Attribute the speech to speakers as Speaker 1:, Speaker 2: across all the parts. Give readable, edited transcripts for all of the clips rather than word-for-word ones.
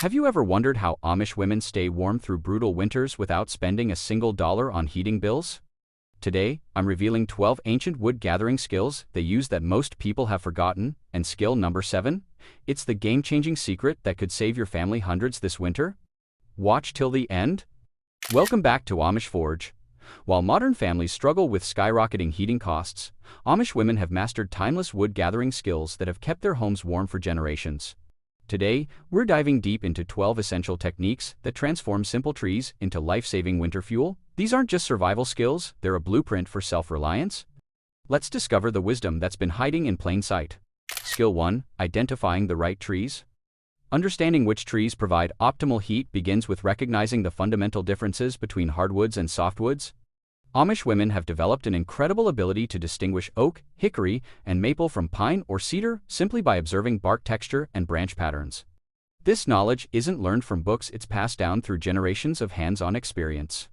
Speaker 1: Have you ever wondered how Amish women stay warm through brutal winters without spending a single dollar on heating bills? Today, I'm revealing 12 ancient wood gathering skills they use that most people have forgotten, and skill number 7? It's the game-changing secret that could save your family hundreds this winter. Watch till the end. Welcome back to Amish Forge. While modern families struggle with skyrocketing heating costs, Amish women have mastered timeless wood gathering skills that have kept their homes warm for generations. Today, we're diving deep into 12 essential techniques that transform simple trees into life-saving winter fuel. These aren't just survival skills, they're a blueprint for self-reliance. Let's discover the wisdom that's been hiding in plain sight. Skill 1. Identifying the right trees. Understanding which trees provide optimal heat begins with recognizing the fundamental differences between hardwoods and softwoods. Amish women have developed an incredible ability to distinguish oak, hickory, and maple from pine or cedar simply by observing bark texture and branch patterns. This knowledge isn't learned from books, it's passed down through generations of hands-on experience.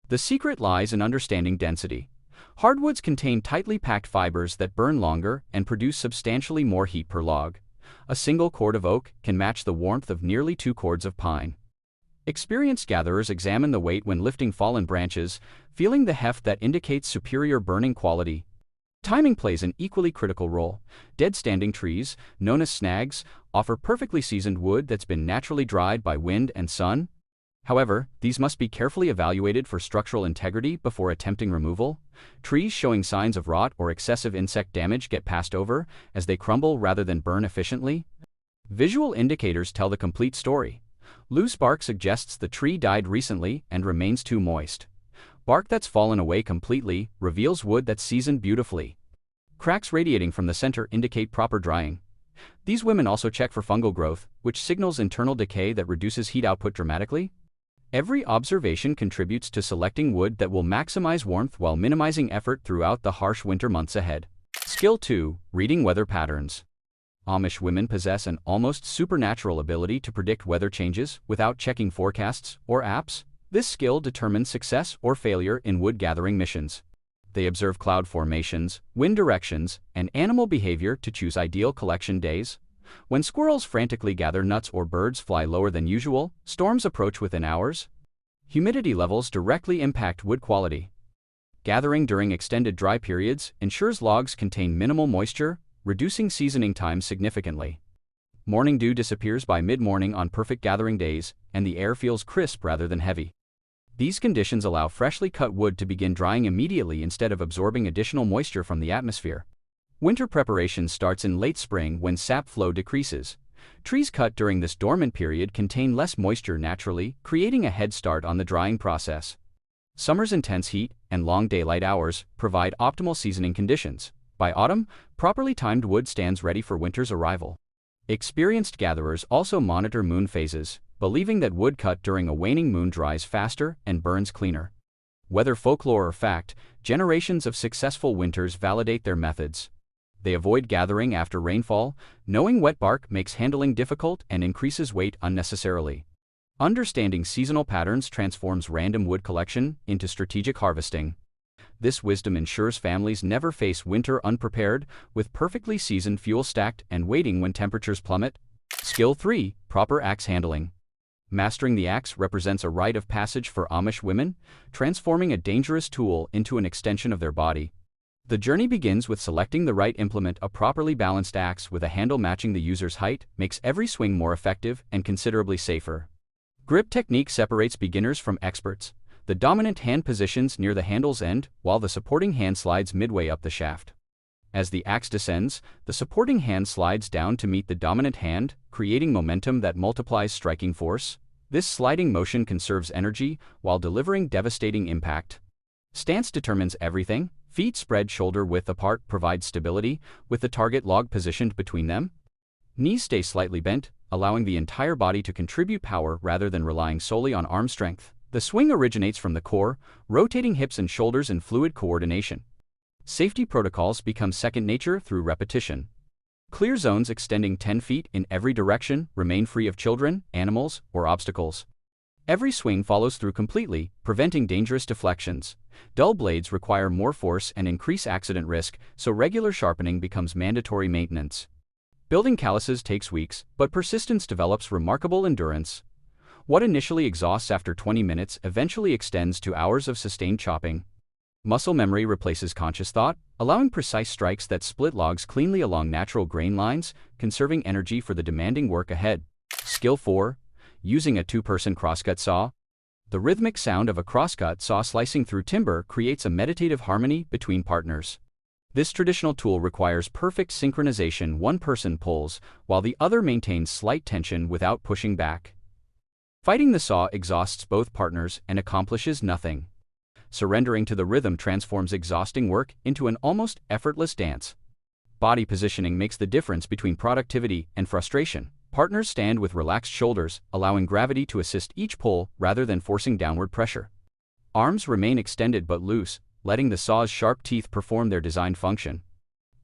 Speaker 1: The secret lies in understanding density. Hardwoods contain tightly packed fibers that burn longer and produce substantially more heat per log. A single cord of oak can match the warmth of nearly 2 cords of pine. Experienced gatherers examine the weight when lifting fallen branches, feeling the heft that indicates superior burning quality. Timing plays an equally critical role. Dead-standing trees, known as snags, offer perfectly seasoned wood that's been naturally dried by wind and sun. However, these must be carefully evaluated for structural integrity before attempting removal. Trees showing signs of rot or excessive insect damage get passed over, as they crumble rather than burn efficiently. Visual indicators tell the complete story. Loose bark suggests the tree died recently and remains too moist. Bark that's fallen away completely reveals wood that's seasoned beautifully. Cracks radiating from the center indicate proper drying. These women also check for fungal growth, which signals internal decay that reduces heat output dramatically. Every observation contributes to selecting wood that will maximize warmth while minimizing effort throughout the harsh winter months ahead. Skill 2. Reading weather patterns. Amish women possess an almost supernatural ability to predict weather changes without checking forecasts or apps. This skill determines success or failure in wood gathering missions. They observe cloud formations, wind directions, and animal behavior to choose ideal collection days. When squirrels frantically gather nuts or birds fly lower than usual, storms approach within hours. Humidity levels directly impact wood quality. Gathering during extended dry periods ensures logs contain minimal moisture, reducing seasoning time significantly. Morning dew disappears by mid-morning on perfect gathering days, and the air feels crisp rather than heavy. These conditions allow freshly cut wood to begin drying immediately instead of absorbing additional moisture from the atmosphere. Winter preparation starts in late spring when sap flow decreases. Trees cut during this dormant period contain less moisture naturally, creating a head start on the drying process. Summer's intense heat and long daylight hours provide optimal seasoning conditions. By autumn, properly timed wood stands ready for winter's arrival. Experienced gatherers also monitor moon phases, believing that wood cut during a waning moon dries faster and burns cleaner. Whether folklore or fact, generations of successful winters validate their methods. They avoid gathering after rainfall, knowing wet bark makes handling difficult and increases weight unnecessarily. Understanding seasonal patterns transforms random wood collection into strategic harvesting. This wisdom ensures families never face winter unprepared, with perfectly seasoned fuel stacked and waiting when temperatures plummet. Skill 3. Proper axe handling. Mastering the axe represents a rite of passage for Amish women, transforming a dangerous tool into an extension of their body. The journey begins with selecting the right implement. A properly balanced axe with a handle matching the user's height makes every swing more effective and considerably safer. Grip technique separates beginners from experts. The dominant hand positions near the handle's end, while the supporting hand slides midway up the shaft. As the axe descends, the supporting hand slides down to meet the dominant hand, creating momentum that multiplies striking force. This sliding motion conserves energy while delivering devastating impact. Stance determines everything. Feet spread shoulder width apart provide stability, with the target log positioned between them. Knees stay slightly bent, allowing the entire body to contribute power rather than relying solely on arm strength. The swing originates from the core, rotating hips and shoulders in fluid coordination. Safety protocols become second nature through repetition. Clear zones extending 10 feet in every direction remain free of children, animals, or obstacles. Every swing follows through completely, preventing dangerous deflections. Dull blades require more force and increase accident risk, so regular sharpening becomes mandatory maintenance. Building calluses takes weeks, but persistence develops remarkable endurance. What initially exhausts after 20 minutes eventually extends to hours of sustained chopping. Muscle memory replaces conscious thought, allowing precise strikes that split logs cleanly along natural grain lines, conserving energy for the demanding work ahead. Skill 4. Using a two-person crosscut saw. The rhythmic sound of a crosscut saw slicing through timber creates a meditative harmony between partners. This traditional tool requires perfect synchronization. One person pulls, while the other maintains slight tension without pushing back. Fighting the saw exhausts both partners and accomplishes nothing. Surrendering to the rhythm transforms exhausting work into an almost effortless dance. Body positioning makes the difference between productivity and frustration. Partners stand with relaxed shoulders, allowing gravity to assist each pull rather than forcing downward pressure. Arms remain extended but loose, letting the saw's sharp teeth perform their designed function.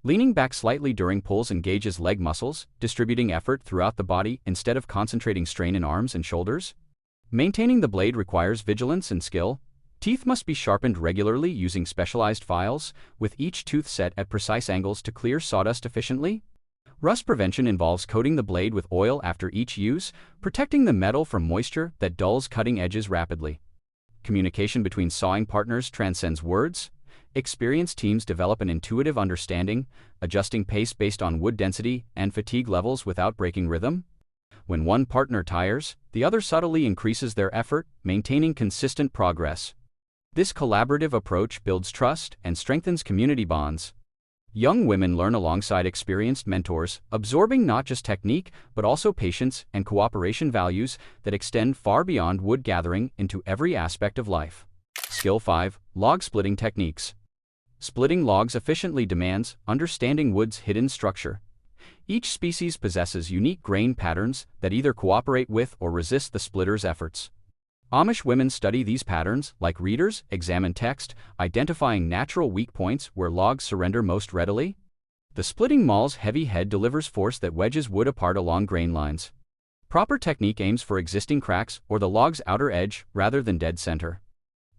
Speaker 1: Leaning back slightly during pulls engages leg muscles, distributing effort throughout the body instead of concentrating strain in arms and shoulders. Maintaining the blade requires vigilance and skill. Teeth must be sharpened regularly using specialized files, with each tooth set at precise angles to clear sawdust efficiently. Rust prevention involves coating the blade with oil after each use, protecting the metal from moisture that dulls cutting edges rapidly. Communication between sawing partners transcends words. Experienced teams develop an intuitive understanding, adjusting pace based on wood density and fatigue levels without breaking rhythm. When one partner tires, the other subtly increases their effort, maintaining consistent progress. This collaborative approach builds trust and strengthens community bonds. Young women learn alongside experienced mentors, absorbing not just technique, but also patience and cooperation values that extend far beyond wood gathering into every aspect of life. Skill 5. Log splitting techniques. Splitting logs efficiently demands understanding wood's hidden structure. Each species possesses unique grain patterns that either cooperate with or resist the splitter's efforts. Amish women study these patterns, like readers, examine text, identifying natural weak points where logs surrender most readily. The splitting mawl's heavy head delivers force that wedges wood apart along grain lines. Proper technique aims for existing cracks or the log's outer edge rather than dead center.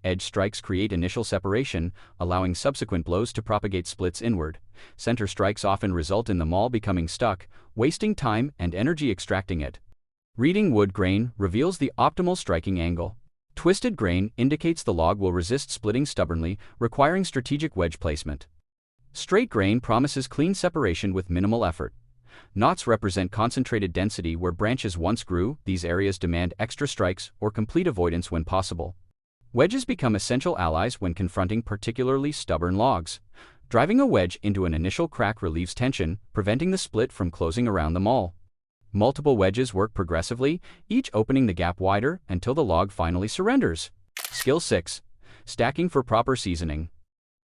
Speaker 1: Edge strikes create initial separation, allowing subsequent blows to propagate splits inward. Center strikes often result in the mawl becoming stuck, wasting time and energy extracting it. Reading wood grain reveals the optimal striking angle. Twisted grain indicates the log will resist splitting stubbornly, requiring strategic wedge placement. Straight grain promises clean separation with minimal effort. Knots represent concentrated density where branches once grew. These areas demand extra strikes or complete avoidance when possible. Wedges become essential allies when confronting particularly stubborn logs. Driving a wedge into an initial crack relieves tension, preventing the split from closing around the mawl. Multiple wedges work progressively, each opening the gap wider until the log finally surrenders. Skill 6. Stacking for proper seasoning.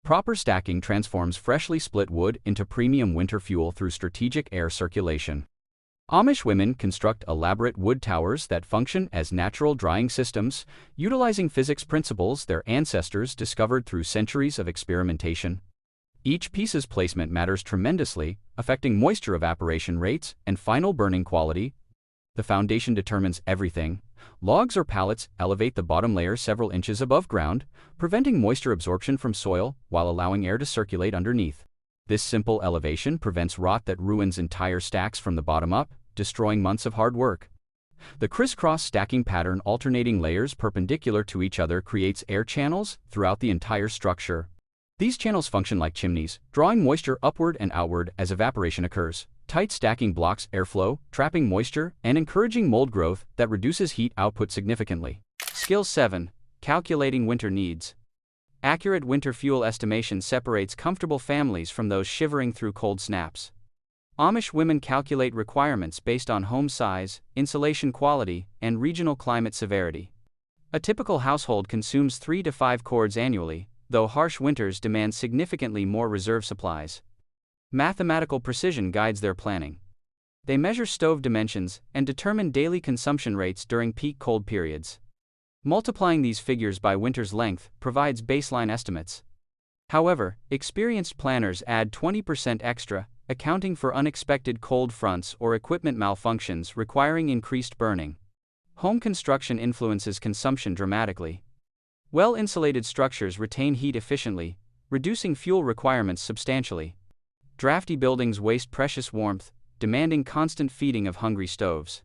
Speaker 1: Proper stacking transforms freshly split wood into premium winter fuel through strategic air circulation. Amish women construct elaborate wood towers that function as natural drying systems, utilizing physics principles their ancestors discovered through centuries of experimentation. Each piece's placement matters tremendously, affecting moisture evaporation rates and final burning quality. The foundation determines everything. Logs or pallets elevate the bottom layer several inches above ground, preventing moisture absorption from soil while allowing air to circulate underneath. This simple elevation prevents rot that ruins entire stacks from the bottom up, destroying months of hard work. The crisscross stacking pattern, alternating layers perpendicular to each other, creates air channels throughout the entire structure. These channels function like chimneys, drawing moisture upward and outward as evaporation occurs. Tight stacking blocks airflow, trapping moisture, and encouraging mold growth that reduces heat output significantly. Skill 7. Calculating winter needs. Accurate winter fuel estimation separates comfortable families from those shivering through cold snaps. Amish women calculate requirements based on home size, insulation quality, and regional climate severity. A typical household consumes 3 to 5 cords annually, though harsh winters demand significantly more reserve supplies. Mathematical precision guides their planning. They measure stove dimensions and determine daily consumption rates during peak cold periods. Multiplying these figures by winter's length provides baseline estimates. However, experienced planners add 20% extra, accounting for unexpected cold fronts or equipment malfunctions requiring increased burning. Home construction influences consumption dramatically. Well-insulated structures retain heat efficiently, reducing fuel requirements substantially. Drafty buildings waste precious warmth, demanding constant feeding of hungry stoves.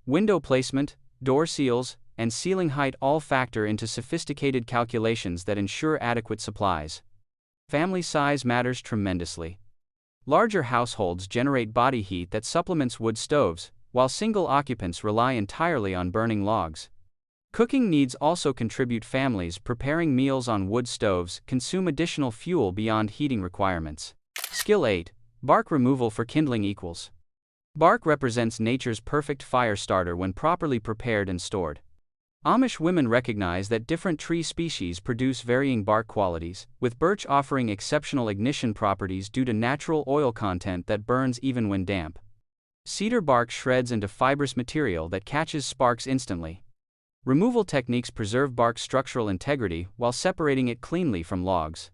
Speaker 1: Window placement, door seals, and ceiling height all factor into sophisticated calculations that ensure adequate supplies. Family size matters tremendously. Larger households generate body heat that supplements wood stoves, while single occupants rely entirely on burning logs. Cooking needs also contribute. Families preparing meals on wood stoves consume additional fuel beyond heating requirements. Skill 8. Bark removal for kindling equals. Bark represents nature's perfect fire starter when properly prepared and stored. Amish women recognize that different tree species produce varying bark qualities, with birch offering exceptional ignition properties due to natural oil content that burns even when damp. Cedar bark shreds into fibrous material that catches sparks instantly. Removal techniques preserve bark's structural integrity while separating it cleanly from logs.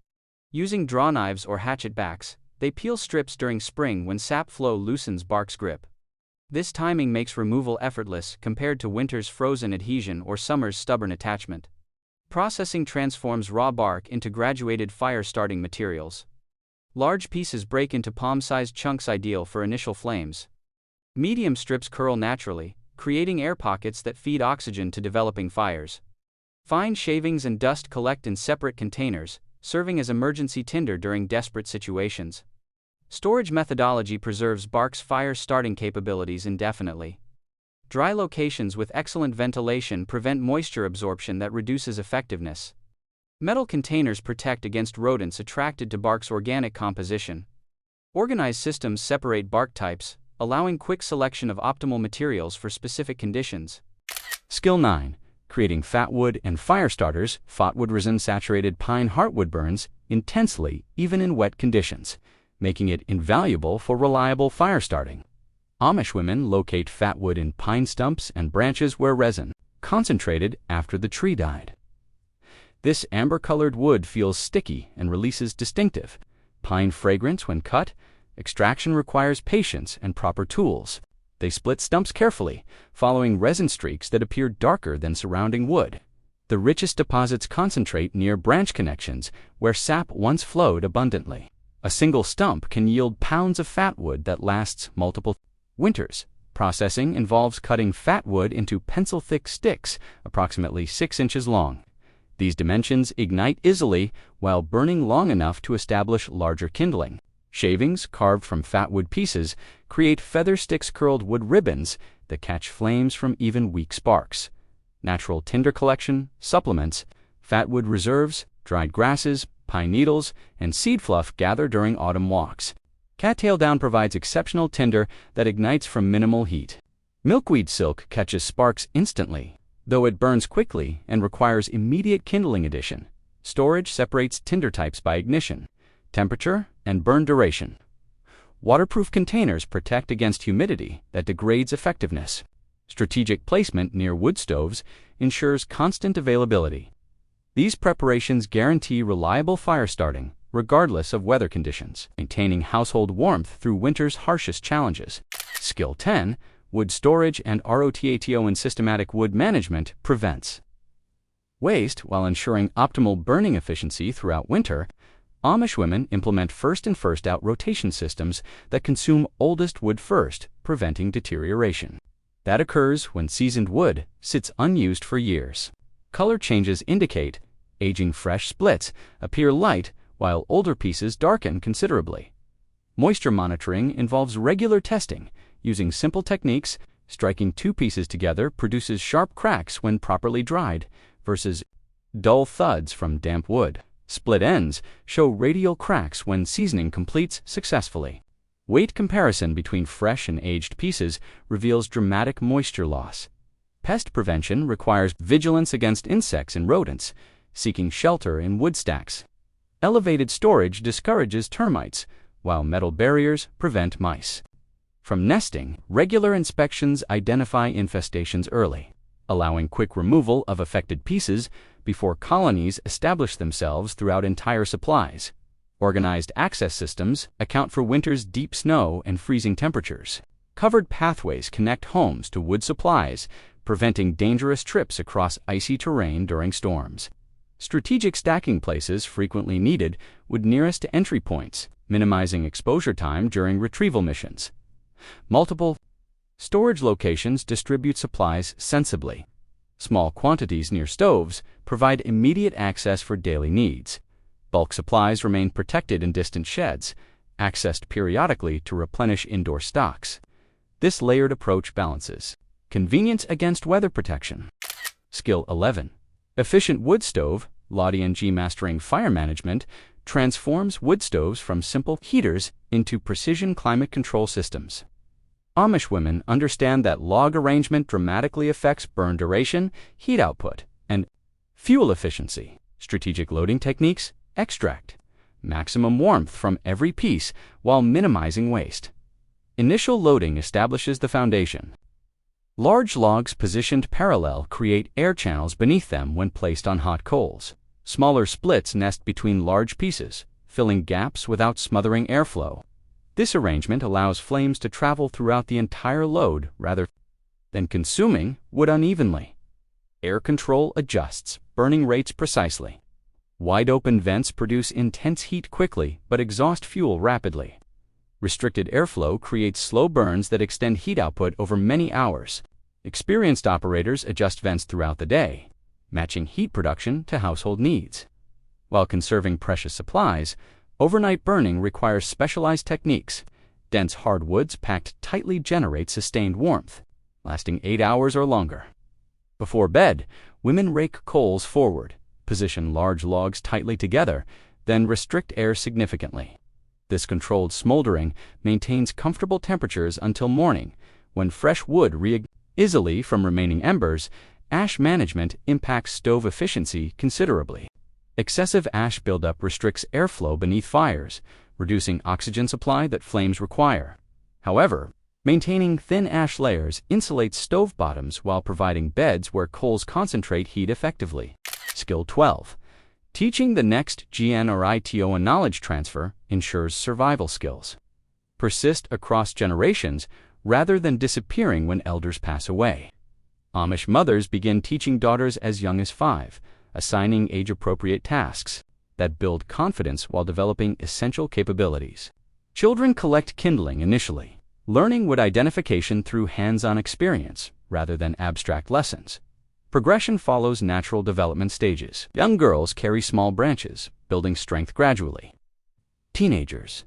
Speaker 1: Using draw knives or hatchet backs, they peel strips during spring when sap flow loosens bark's grip. This timing makes removal effortless compared to winter's frozen adhesion or summer's stubborn attachment. Processing transforms raw bark into graduated fire-starting materials. Large pieces break into palm-sized chunks, ideal for initial flames. Medium strips curl naturally, creating air pockets that feed oxygen to developing fires. Fine shavings and dust collect in separate containers, serving as emergency tinder during desperate situations. Storage methodology preserves bark's fire-starting capabilities indefinitely. Dry locations with excellent ventilation prevent moisture absorption that reduces effectiveness. Metal containers protect against rodents attracted to bark's organic composition. Organized systems separate bark types, allowing quick selection of optimal materials for specific conditions.
Speaker 2: Skill 9. Creating fatwood and fire starters. Fatwood resin-saturated pine heartwood burns intensely even in wet conditions, making it invaluable for reliable fire starting. Amish women locate fatwood in pine stumps and branches where resin concentrated after the tree died. This amber-colored wood feels sticky and releases distinctive pine fragrance when cut. Extraction requires patience and proper tools. They split stumps carefully, following resin streaks that appear darker than surrounding wood. The richest deposits concentrate near branch connections where sap once flowed abundantly. A single stump can yield pounds of fatwood that lasts multiple winters. Processing involves cutting fatwood into pencil-thick sticks, approximately 6 inches long. These dimensions ignite easily while burning long enough to establish larger kindling. Shavings, carved from fatwood pieces, create feather sticks, curled wood ribbons that catch flames from even weak sparks. Natural tinder collection, supplements, fatwood reserves, dried grasses, pine needles, and seed fluff gather during autumn walks. Cattail down provides exceptional tinder that ignites from minimal heat. Milkweed silk catches sparks instantly, though it burns quickly and requires immediate kindling addition. Storage separates tinder types by ignition, temperature, and burn duration. Waterproof containers protect against humidity that degrades effectiveness. Strategic placement near wood stoves ensures constant availability. These preparations guarantee reliable fire starting, regardless of weather conditions, maintaining household warmth through winter's harshest challenges. Skill 10. Wood storage and ROTATO in systematic wood management prevents waste while ensuring optimal burning efficiency throughout winter. Amish women implement first-in first-out rotation systems that consume oldest wood first, preventing deterioration. That occurs when seasoned wood sits unused for years. Color changes indicate aging. Fresh splits appear light while older pieces darken considerably. Moisture monitoring involves regular testing. Using simple techniques, striking 2 pieces together produces sharp cracks when properly dried versus dull thuds from damp wood. Split ends show radial cracks when seasoning completes successfully. Weight comparison between fresh and aged pieces reveals dramatic moisture loss. Pest prevention requires vigilance against insects and rodents, seeking shelter in wood stacks. Elevated storage discourages termites, while metal barriers prevent mice from nesting. Regular inspections identify infestations early, allowing quick removal of affected pieces before colonies establish themselves throughout entire supplies. Organized access systems account for winter's deep snow and freezing temperatures. Covered pathways connect homes to wood supplies, preventing dangerous trips across icy terrain during storms. Strategic stacking places frequently needed wood nearest to entry points, minimizing exposure time during retrieval missions. Multiple storage locations distribute supplies sensibly. Small quantities near stoves provide immediate access for daily needs. Bulk supplies remain protected in distant sheds, accessed periodically to replenish indoor stocks. This layered approach balances convenience against weather protection. Skill 11. Efficient wood stove. LaDNG Mastering Fire Management transforms wood stoves from simple heaters into precision climate control systems. Amish women understand that log arrangement dramatically affects burn duration, heat output, and fuel efficiency. Strategic loading techniques extract maximum warmth from every piece while minimizing waste. Initial loading establishes the foundation. Large logs positioned parallel create air channels beneath them when placed on hot coals. Smaller splits nest between large pieces, filling gaps without smothering airflow. This arrangement allows flames to travel throughout the entire load rather than consuming wood unevenly. Air control adjusts burning rates precisely. Wide-open vents produce intense heat quickly but exhaust fuel rapidly. Restricted airflow creates slow burns that extend heat output over many hours. Experienced operators adjust vents throughout the day, matching heat production to household needs. While conserving precious supplies, overnight burning requires specialized techniques. Dense hardwoods packed tightly generate sustained warmth, lasting 8 hours or longer. Before bed, women rake coals forward, position large logs tightly together, then restrict air significantly. This controlled smoldering maintains comfortable temperatures until morning, when fresh wood reignites easily from remaining embers. Ash management impacts stove efficiency considerably. Excessive ash buildup restricts airflow beneath fires, reducing oxygen supply that flames require. However, maintaining thin ash layers insulates stove bottoms while providing beds where coals concentrate heat effectively. Skill 12. Teaching the next GN or ITO and knowledge transfer ensures survival skills persist across generations rather than disappearing when elders pass away. Amish mothers begin teaching daughters as young as 5, assigning age-appropriate tasks that build confidence while developing essential capabilities. Children collect kindling initially, learning wood identification through hands-on experience rather than abstract lessons. Progression follows natural development stages. Young girls carry small branches, building strength gradually. Teenagers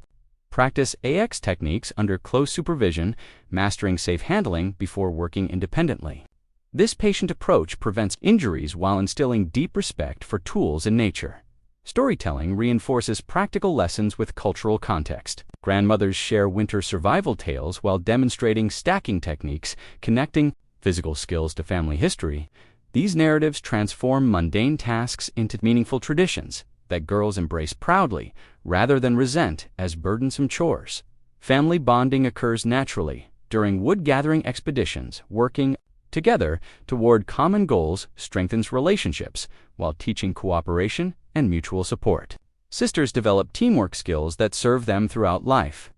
Speaker 2: practice AX techniques under close supervision, mastering safe handling before working independently. This patient approach prevents injuries while instilling deep respect for tools and nature. Storytelling reinforces practical lessons with cultural context. Grandmothers share winter survival tales while demonstrating stacking techniques, connecting physical skills to family history. These narratives transform mundane tasks into meaningful traditions that girls embrace proudly rather than resent as burdensome chores. Family bonding occurs naturally during wood-gathering expeditions. Working together toward common goals strengthens relationships while teaching cooperation and mutual support. Sisters develop teamwork skills that serve them throughout life,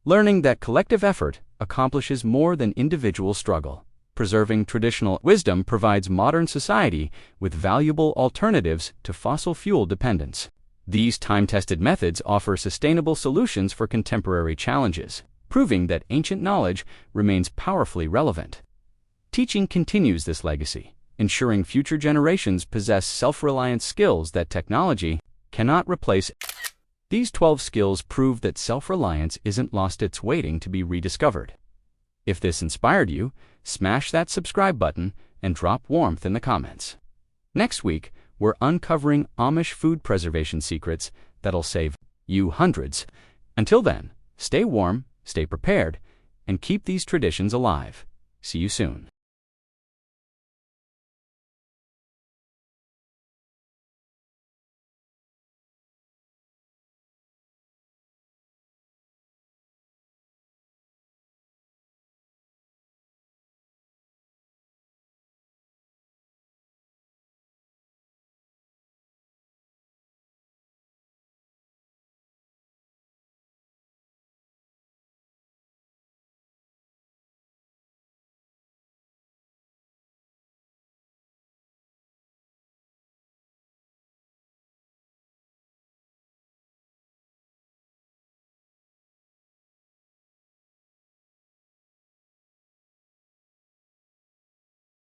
Speaker 2: learning that collective effort accomplishes more than individual struggle. Preserving traditional wisdom provides modern society with valuable alternatives to fossil fuel dependence. These time-tested methods offer sustainable solutions for contemporary challenges, proving that ancient knowledge remains powerfully relevant. Teaching continues this legacy, ensuring future generations possess self-reliance skills that technology cannot replace. These 12 skills prove that self-reliance isn't lost, it's waiting to be rediscovered. If this inspired you, smash that subscribe button and drop warmth in the comments. Next week, we're uncovering Amish food preservation secrets that'll save you hundreds. Until then, stay warm, stay prepared, and keep these traditions alive. See you soon.